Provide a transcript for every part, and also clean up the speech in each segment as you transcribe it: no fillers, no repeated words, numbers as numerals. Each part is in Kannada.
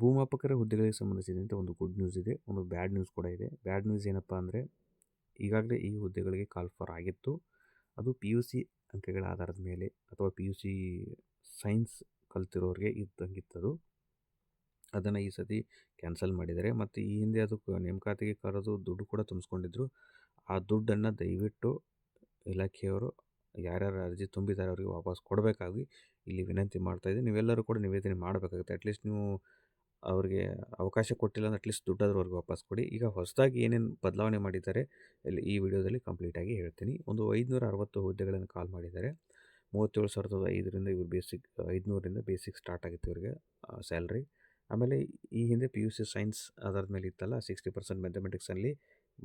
ಭೂಮಾಪಕರ ಹುದ್ದೆಗಳಿಗೆ ಸಂಬಂಧಿಸಿದಂತೆ ಒಂದು ಗುಡ್ ನ್ಯೂಸ್ ಇದೆ, ಒಂದು ಬ್ಯಾಡ್ ನ್ಯೂಸ್ ಕೂಡ ಇದೆ. ಬ್ಯಾಡ್ ನ್ಯೂಸ್ ಏನಪ್ಪ ಅಂದರೆ, ಈಗಾಗಲೇ ಈ ಹುದ್ದೆಗಳಿಗೆ ಕಾಲ್ ಫಾರ್ ಆಗಿತ್ತು. ಅದು ಪಿ ಯು ಸಿ ಅಂಕಗಳ ಆಧಾರದ ಮೇಲೆ ಅಥವಾ ಪಿ ಯು ಸಿ ಸೈನ್ಸ್ ಕಲ್ತಿರೋರಿಗೆ ಇದ್ದಂಗಿತ್ತದು. ಅದನ್ನು ಈ ಸತಿ ಕ್ಯಾನ್ಸಲ್ ಮಾಡಿದ್ದಾರೆ. ಮತ್ತು ಈ ಹಿಂದೆ ಅದು ನೇಮಕಾತಿಗೆ ಕರೆದು ದುಡ್ಡು ಕೂಡ ತುಂಬಿಸ್ಕೊಂಡಿದ್ರು. ಆ ದುಡ್ಡನ್ನು ದಯವಿಟ್ಟು ಇಲಾಖೆಯವರು ಯಾರ್ಯಾರು ಅರ್ಜಿ ತುಂಬಿದ್ದಾರೆ ಅವರಿಗೆ ವಾಪಸ್ ಕೊಡಬೇಕಾಗಿ ಇಲ್ಲಿ ವಿನಂತಿ ಮಾಡ್ತಾಯಿದ್ದೀನಿ. ನೀವೆಲ್ಲರೂ ಕೂಡ ನಿವೇದನೆ ಮಾಡಬೇಕಾಗುತ್ತೆ. ಅಟ್ಲೀಸ್ಟ್ ನೀವು ಅವ್ರಿಗೆ ಅವಕಾಶ ಕೊಟ್ಟಿಲ್ಲ ಅಂದರೆ ಅಟ್ಲೀಸ್ಟ್ ದುಡ್ಡಾದ್ರೂ ಅವ್ರಿಗೆ ವಾಪಸ್ ಕೊಡಿ. ಈಗ ಹೊಸದಾಗಿ ಏನೇನು ಬದಲಾವಣೆ ಮಾಡಿದ್ದಾರೆ ಇಲ್ಲಿ ಈ ವಿಡಿಯೋದಲ್ಲಿ ಕಂಪ್ಲೀಟಾಗಿ ಹೇಳ್ತೀನಿ. ಒಂದು 560 ಹುದ್ದೆಗಳನ್ನು ಕಾಲ್ ಮಾಡಿದ್ದಾರೆ. 37,500ರಿಂದ ಇವರು ಬೇಸಿಕ್ 500ರಿಂದ ಬೇಸಿಕ್ ಸ್ಟಾರ್ಟ್ ಆಗುತ್ತೆ ಇವರಿಗೆ ಸ್ಯಾಲ್ರಿ. ಆಮೇಲೆ ಈ ಹಿಂದೆ ಪಿ ಯು ಸಿ ಸೈನ್ಸ್ ಆಧಾರದ ಮೇಲೆ ಇತ್ತಲ್ಲ, 60% ಮ್ಯಾಥಮೆಟಿಕ್ಸಲ್ಲಿ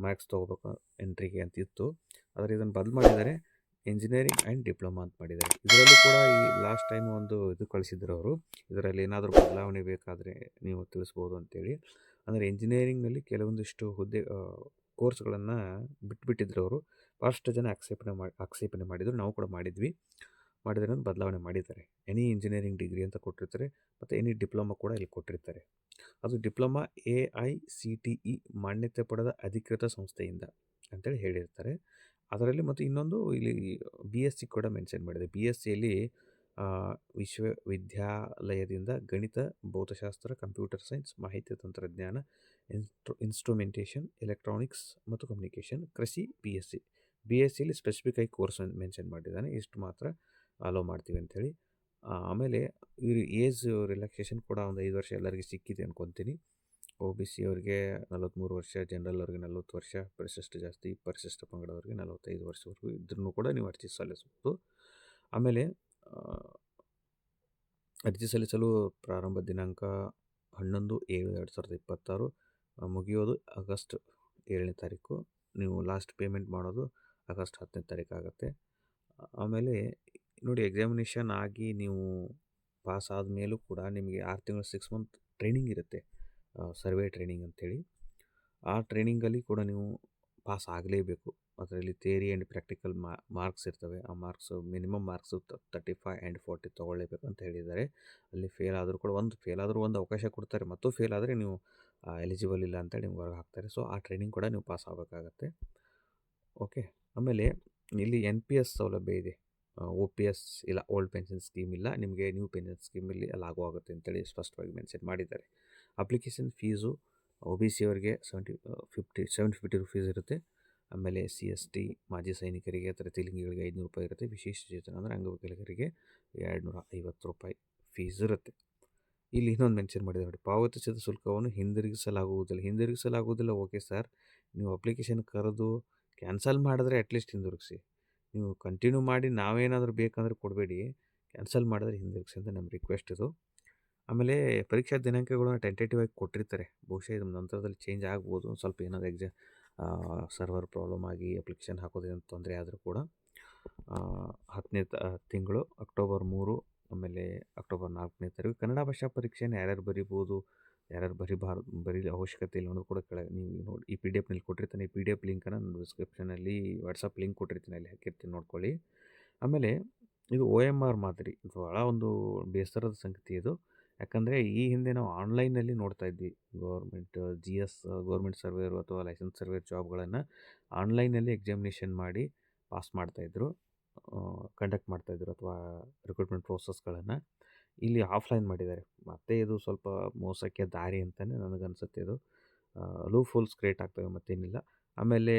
ಮಾರ್ಕ್ಸ್ ತೊಗೋಬೇಕು ಎಂಟ್ರಿಗೆ ಅಂತ ಇತ್ತು. ಆದರೆ ಇದನ್ನು ಬದಲು ಮಾಡಿದ್ದಾರೆ, ಇಂಜಿನಿಯರಿಂಗ್ ಆ್ಯಂಡ್ ಡಿಪ್ಲೊಮಾ ಅಂತ ಮಾಡಿದ್ದಾರೆ. ಇದರಲ್ಲೂ ಕೂಡ ಈ ಲಾಸ್ಟ್ ಟೈಮ್ ಒಂದು ಇದು ಕಳಿಸಿದ್ರು ಅವರು, ಇದರಲ್ಲಿ ಏನಾದರೂ ಬದಲಾವಣೆ ಬೇಕಾದರೆ ನೀವು ತಿಳಿಸ್ಬೋದು ಅಂತೇಳಿ. ಅಂದರೆ ಇಂಜಿನಿಯರಿಂಗ್ನಲ್ಲಿ ಕೆಲವೊಂದಿಷ್ಟು ಹುದ್ದೆ ಕೋರ್ಸ್ಗಳನ್ನು ಬಿಟ್ಬಿಟ್ಟಿದ್ರು ಅವರು. ಭಾಳಷ್ಟು ಜನ ಆಕ್ಷೇಪಣೆ ಮಾಡಿದರು, ನಾವು ಕೂಡ ಮಾಡಿದ್ರೆ ಬದಲಾವಣೆ ಮಾಡಿದ್ದಾರೆ. ಎನಿ ಇಂಜಿನಿಯರಿಂಗ್ ಡಿಗ್ರಿ ಅಂತ ಕೊಟ್ಟಿರ್ತಾರೆ ಮತ್ತು ಎನಿ ಡಿಪ್ಲೊಮಾ ಕೂಡ ಇಲ್ಲಿ ಕೊಟ್ಟಿರ್ತಾರೆ. ಅದು ಡಿಪ್ಲೊಮಾ AICTE ಮಾನ್ಯತೆ ಪಡೆದ ಅಧಿಕೃತ ಸಂಸ್ಥೆಯಿಂದ ಅಂತೇಳಿ ಹೇಳಿರ್ತಾರೆ ಅದರಲ್ಲಿ. ಮತ್ತು ಇನ್ನೊಂದು ಇಲ್ಲಿ BSc ಕೂಡ ಮೆನ್ಷನ್ ಮಾಡಿದೆ. BScಯಲ್ಲಿ ವಿಶ್ವವಿದ್ಯಾಲಯದಿಂದ ಗಣಿತ, ಭೌತಶಾಸ್ತ್ರ, ಕಂಪ್ಯೂಟರ್ ಸೈನ್ಸ್, ಮಾಹಿತಿ ತಂತ್ರಜ್ಞಾನ, ಇನ್ಸ್ಟ್ರುಮೆಂಟೇಷನ್, ಎಲೆಕ್ಟ್ರಾನಿಕ್ಸ್ ಮತ್ತು ಕಮ್ಯುನಿಕೇಷನ್, ಕೃಷಿ BScಯಲ್ಲಿ ಸ್ಪೆಸಿಫಿಕ್ ಆಗಿ ಕೋರ್ಸ್ ಮೆನ್ಷನ್ ಮಾಡಿದ್ದಾನೆ. ಇಷ್ಟು ಮಾತ್ರ ಅಲೋ ಮಾಡ್ತೀವಿ ಅಂಥೇಳಿ. ಆಮೇಲೆ ಇವ್ರ ಏಜ್ ರಿಲ್ಯಾಕ್ಸೇಷನ್ ಕೂಡ ಒಂದು 5 ವರ್ಷ ಎಲ್ಲರಿಗೆ ಸಿಕ್ಕಿದೆ ಅನ್ಕೊತೀನಿ. OBC ಅವರಿಗೆ 43 ವರ್ಷ, ಜನರಲ್ ಅವ್ರಿಗೆ 40 ವರ್ಷ, ಪರಿಶಿಷ್ಟ ಜಾಸ್ತಿ, ಪರಿಶಿಷ್ಟ ಪಂಗಡದವ್ರಿಗೆ 45 ವರ್ಷವರೆಗೂ ಇದ್ರೂ ಕೂಡ ನೀವು ಅರ್ಜಿ ಸಲ್ಲಿಸಬಹುದು. ಆಮೇಲೆ ಅರ್ಜಿ ಸಲ್ಲಿಸಲು ಪ್ರಾರಂಭ ದಿನಾಂಕ 11/7/2026, ಮುಗಿಯೋದು ಆಗಸ್ಟ್ 7ನೇ ತಾರೀಕು. ನೀವು ಲಾಸ್ಟ್ ಪೇಮೆಂಟ್ ಮಾಡೋದು ಆಗಸ್ಟ್ 10ನೇ ತಾರೀಕು ಆಗುತ್ತೆ. ಆಮೇಲೆ ನೋಡಿ, ಎಕ್ಸಾಮಿನೇಷನ್ ಆಗಿ ನೀವು ಪಾಸ್ ಆದಮೇಲೂ ಕೂಡ ನಿಮಗೆ 6 ತಿಂಗಳು 6 ಮಂತ್ ಟ್ರೈನಿಂಗ್ ಇರುತ್ತೆ, ಸರ್ವೆ ಟ್ರೈನಿಂಗ್ ಅಂಥೇಳಿ. ಆ ಟ್ರೈನಿಂಗಲ್ಲಿ ಕೂಡ ನೀವು ಪಾಸ್ ಆಗಲೇಬೇಕು. ಅದರಲ್ಲಿ ಥಿಯರಿ ಆ್ಯಂಡ್ ಪ್ರಾಕ್ಟಿಕಲ್ ಮಾರ್ಕ್ಸ್ ಇರ್ತವೆ. ಆ ಮಾರ್ಕ್ಸು ಮಿನಿಮಮ್ ಮಾರ್ಕ್ಸು 35 ಆ್ಯಂಡ್ 40 ತೊಗೊಳ್ಳೇಬೇಕು ಅಂತ ಹೇಳಿದ್ದಾರೆ. ಅಲ್ಲಿ ಫೇಲ್ ಆದರೂ ಕೂಡ ಒಂದು ಅವಕಾಶ ಕೊಡ್ತಾರೆ, ಮತ್ತು ಫೇಲ್ ಆದರೆ ನೀವು ಎಲಿಜಿಬಲ್ ಇಲ್ಲ ಅಂತೇಳಿ ನಿಮ್ಗೆ ಹೊರಗೆ ಹಾಕ್ತಾರೆ. ಸೊ ಆ ಟ್ರೈನಿಂಗ್ ಕೂಡ ನೀವು ಪಾಸ್ ಆಗಬೇಕಾಗತ್ತೆ. ಓಕೆ. ಆಮೇಲೆ ಇಲ್ಲಿ NPS ಸೌಲಭ್ಯ ಇದೆ, OPS ಇಲ್ಲ, ಓಲ್ಡ್ ಪೆನ್ಷನ್ ಸ್ಕೀಮ್ ಇಲ್ಲ, ನಿಮಗೆ ನ್ಯೂ ಪೆನ್ಷನ್ ಸ್ಕೀಮಲ್ಲಿ ಲಾಗು ಆಗುತ್ತೆ ಅಂತೇಳಿ ಸ್ಪಷ್ಟವಾಗಿ ಮೆನ್ಷನ್ ಮಾಡಿದ್ದಾರೆ. ಅಪ್ಲಿಕೇಶನ್ ಫೀಸು OBC ಅವರಿಗೆ 750 ರುಪೀಸ್ ಇರುತ್ತೆ. ಆಮೇಲೆ CST ಮಾಜಿ ಸೈನಿಕರಿಗೆ, ತೃತೀಯಲಿಂಗಿಗಳಿಗೆ 500 ರೂಪಾಯಿ ಇರುತ್ತೆ. ವಿಶೇಷ ಚೇತನ ಅಂದರೆ ಅಂಗವಿಕಲರಿಗೆ 250 ರೂಪಾಯಿ ಫೀಸ್ ಇರುತ್ತೆ. ಇಲ್ಲಿ ಇನ್ನೊಂದು ಮೆನ್ಷನ್ ಮಾಡಿದೆ ನೋಡಿ, ಪಾವತಿಸಿದ ಶುಲ್ಕವನ್ನು ಹಿಂದಿರುಗಿಸಲಾಗುವುದಿಲ್ಲ. ಓಕೆ ಸರ್, ನೀವು ಅಪ್ಲಿಕೇಶನ್ ಕರೆದು ಕ್ಯಾನ್ಸಲ್ ಮಾಡಿದ್ರೆ ಅಟ್ಲೀಸ್ಟ್ ಹಿಂದಿರುಗಿಸಿ. ನೀವು ಕಂಟಿನ್ಯೂ ಮಾಡಿ ನಾವೇನಾದರೂ ಬೇಕಂದ್ರೆ ಕೊಡಬೇಡಿ, ಕ್ಯಾನ್ಸಲ್ ಮಾಡಿದ್ರೆ ಹಿಂದಿರುಗಿಸಿ ಅಂತ ನಮ್ಮ ರಿಕ್ವೆಸ್ಟ್ ಇದು. ಆಮೇಲೆ ಪರೀಕ್ಷಾ ದಿನಾಂಕಗಳನ್ನು ಟೆಂಟೇಟಿವ್ ಆಗಿ ಕೊಟ್ಟಿರ್ತಾರೆ. ಬಹುಶಃ ಇದು ನಂತರದಲ್ಲಿ ಚೇಂಜ್ ಆಗ್ಬೋದು. ಸ್ವಲ್ಪ ಏನಾದರೂ ಸರ್ವರ್ ಪ್ರಾಬ್ಲಮ್ ಆಗಿ ಅಪ್ಲಿಕೇಶನ್ ಹಾಕೋದೇನು ತೊಂದರೆ ಆದರೂ ಕೂಡ 10ನೇ ತಿಂಗಳು ಅಕ್ಟೋಬರ್ 3, ಆಮೇಲೆ ಅಕ್ಟೋಬರ್ 4ನೇ ತಾರೀಕು. ಕನ್ನಡ ಭಾಷಾ ಪರೀಕ್ಷೆಯನ್ನು ಯಾರ್ಯಾರು ಬರಿಬೋದು, ಯಾರ್ಯಾರು ಬರೀ ಅವಶ್ಯಕತೆ ಇಲ್ಲ ಅನ್ನೋದು ಕೂಡ ನೀವು ನೋಡಿ, ಈ PDF ಕೊಟ್ಟಿರ್ತೀನಿ. ಈ PDF ಲಿಂಕನ್ನು ನಾನು ಡಿಸ್ಕ್ರಿಪ್ಷನಲ್ಲಿ ವಾಟ್ಸಪ್ ಲಿಂಕ್ ಕೊಟ್ಟಿರ್ತೀನಿ, ಅಲ್ಲಿ ಹಾಕಿರ್ತೀನಿ, ನೋಡ್ಕೊಳ್ಳಿ. ಆಮೇಲೆ ಇದು OMR ಮಾದರಿ, ಭಾಳ ಒಂದು ಬೇಸರದ ಸಂಗತಿ ಇದು. ಯಾಕಂದರೆ ಈ ಹಿಂದೆ ನಾವು ಆನ್ಲೈನಲ್ಲಿ ನೋಡ್ತಾ ಇದ್ವಿ, GS ಗೌರ್ಮೆಂಟ್ ಸರ್ವೇರು ಅಥವಾ ಲೈಸೆನ್ಸ್ ಸರ್ವೇರ್ ಜಾಬ್ಗಳನ್ನು ಆನ್ಲೈನಲ್ಲಿ ಎಕ್ಸಾಮಿನೇಷನ್ ಮಾಡಿ ಪಾಸ್ ಮಾಡ್ತಾಯಿದ್ರು, ಕಂಡಕ್ಟ್ ಮಾಡ್ತಾಯಿದ್ರು, ಅಥವಾ ರಿಕ್ರೂಟ್ಮೆಂಟ್ ಪ್ರೋಸೆಸ್ಗಳನ್ನು ಇಲ್ಲಿ ಆಫ್ಲೈನ್ ಮಾಡಿದ್ದಾರೆ. ಮತ್ತು ಇದು ಸ್ವಲ್ಪ ಮೋಸಕ್ಕೆ ದಾರಿ ಅಂತಲೇ ನನಗನ್ಸುತ್ತೆ. ಇದು ಲೂಪ್ ಹೋಲ್ಸ್ ಕ್ರಿಯೇಟ್ ಆಗ್ತವೆ, ಮತ್ತೇನಿಲ್ಲ. ಆಮೇಲೆ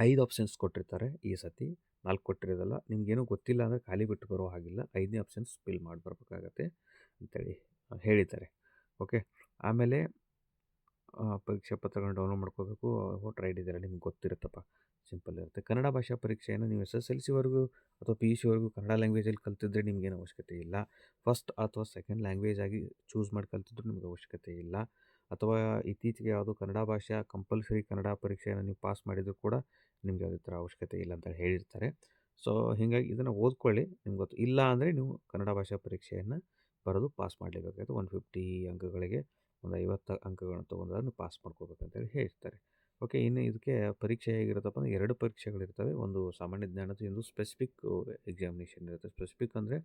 5 ಆಪ್ಷನ್ಸ್ ಕೊಟ್ಟಿರ್ತಾರೆ ಈ ಸತಿ, 4 ಕೊಟ್ಟಿರೋದಲ್ಲ. ನಿಮಗೇನೂ ಗೊತ್ತಿಲ್ಲ ಅಂದರೆ ಖಾಲಿ ಬಿಟ್ಟು ಬರೋ ಹಾಗಿಲ್ಲ, 5ನೇ ಆಪ್ಷನ್ಸ್ ಫಿಲ್ ಮಾಡಿ ಬರಬೇಕಾಗತ್ತೆ ಅಂತೇಳಿ ಹೇಳಿದ್ದಾರೆ. ಓಕೆ. ಆಮೇಲೆ ಪರೀಕ್ಷಾ ಪತ್ರಗಳನ್ನ ಡೌನ್ಲೋಡ್ ಮಾಡ್ಕೋಬೇಕು. ವೋಟರ್ ID ಇದೆಲ್ಲ ನಿಮ್ಗೆ ಗೊತ್ತಿರುತ್ತಪ್ಪ, ಸಿಂಪಲ್ ಇರುತ್ತೆ. ಕನ್ನಡ ಭಾಷಾ ಪರೀಕ್ಷೆಯನ್ನು ನೀವು SSLCವರೆಗೂ ಅಥವಾ PUCವರೆಗೂ ಕನ್ನಡ ಲ್ಯಾಂಗ್ವೇಜಲ್ಲಿ ಕಲ್ತಿದ್ರೆ ನಿಮಗೇನು ಅವಶ್ಯಕತೆ ಇಲ್ಲ. ಫಸ್ಟ್ ಅಥವಾ ಸೆಕೆಂಡ್ ಲ್ಯಾಂಗ್ವೇಜ್ ಆಗಿ ಚೂಸ್ ಮಾಡಿ ಕಲ್ತಿದ್ರು ನಿಮಗೆ ಅವಶ್ಯಕತೆ ಇಲ್ಲ. ಅಥವಾ ಇತ್ತೀಚೆಗೆ ಯಾವುದೋ ಕನ್ನಡ ಭಾಷಾ ಕಂಪಲ್ಸರಿ ಕನ್ನಡ ಪರೀಕ್ಷೆಯನ್ನು ನೀವು ಪಾಸ್ ಮಾಡಿದರೂ ಕೂಡ ನಿಮಗೆ ಯಾವುದೇ ಥರ ಅವಶ್ಯಕತೆ ಇಲ್ಲ ಅಂತ ಹೇಳಿರ್ತಾರೆ. ಸೊ ಹೀಗಾಗಿ ಇದನ್ನು ಓದ್ಕೊಳ್ಳಿ, ನಿಮ್ಗೆ ಗೊತ್ತು. ಇಲ್ಲ ಅಂದರೆ ನೀವು ಕನ್ನಡ ಭಾಷಾ ಪರೀಕ್ಷೆಯನ್ನು ಬರೆದು ಪಾಸ್ ಮಾಡಲೇಬೇಕಾಗುತ್ತೆ. 150 ಅಂಕಗಳಿಗೆ ಒಂದು 50 ಅಂಕಗಳನ್ನು ತೊಗೊಂಡ್ರೆ ನೀವು ಪಾಸ್ ಮಾಡ್ಕೋಬೇಕಂತೇಳಿ ಹೇಳ್ತಾರೆ. ಓಕೆ. ಇನ್ನು ಇದಕ್ಕೆ ಪರೀಕ್ಷೆ ಹೇಗಿರುತ್ತಪ್ಪ ಅಂದರೆ 2 ಪರೀಕ್ಷೆಗಳಿರ್ತವೆ. ಒಂದು ಸಾಮಾನ್ಯ ಜ್ಞಾನದ, ಒಂದು ಸ್ಪೆಸಿಫಿಕ್ ಎಕ್ಸಾಮಿನೇಷನ್ ಇರುತ್ತೆ. ಸ್ಪೆಸಿಫಿಕ್ ಅಂದರೆ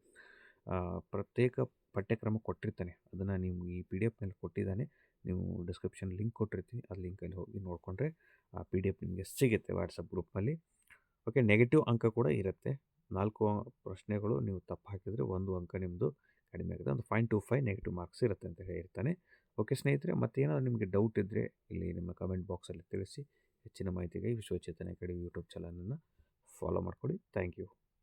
ಪ್ರತ್ಯೇಕ ಪಠ್ಯಕ್ರಮ ಕೊಟ್ಟಿರ್ತಾನೆ. ಅದನ್ನು ನೀವು ಈ ಪಿ ಡಿ ಎಫ್ನಲ್ಲಿ ಕೊಟ್ಟಿದ್ದಾನೆ. ನೀವು ಡಿಸ್ಕ್ರಿಪ್ಷನ್ ಲಿಂಕ್ ಕೊಟ್ಟಿರ್ತೀವಿ. ಅದು ಲಿಂಕಲ್ಲಿ ಹೋಗಿ ನೋಡಿಕೊಂಡ್ರೆ ಆ ಪಿ ಡಿ ಎಫ್ ನಿಮಗೆ ಸಿಗುತ್ತೆ ವಾಟ್ಸಪ್ ಗ್ರೂಪ್ನಲ್ಲಿ. ಓಕೆ, ನೆಗೆಟಿವ್ ಅಂಕ ಕೂಡ ಇರುತ್ತೆ. 4 ಪ್ರಶ್ನೆಗಳು ನೀವು ತಪ್ಪು ಹಾಕಿದರೆ 1 ಅಂಕ ನಿಮ್ಮದು ಕಡಿಮೆ ಆಗುತ್ತೆ. ಒಂದು 0.25 ನೆಗೆಟಿವ್ ಮಾರ್ಕ್ಸ್ ಇರುತ್ತೆ ಅಂತ ಹೇಳಿರ್ತಾನೆ. ಓಕೆ ಸ್ನೇಹಿತರೆ, ಮತ್ತೇನಾದರೂ ನಿಮಗೆ ಡೌಟ್ ಇದ್ದರೆ ಇಲ್ಲಿ ನಿಮ್ಮ ಕಮೆಂಟ್ ಬಾಕ್ಸಲ್ಲಿ ತಿಳಿಸಿ. ಹೆಚ್ಚಿನ ಮಾಹಿತಿಗಾಗಿ ವಿಶ್ವಚೇತನ ಅಕಾಡೆಮಿ ಯೂಟ್ಯೂಬ್ ಚಾನಲನ್ನು ಫಾಲೋ ಮಾಡ್ಕೊಳ್ಳಿ. Thank you.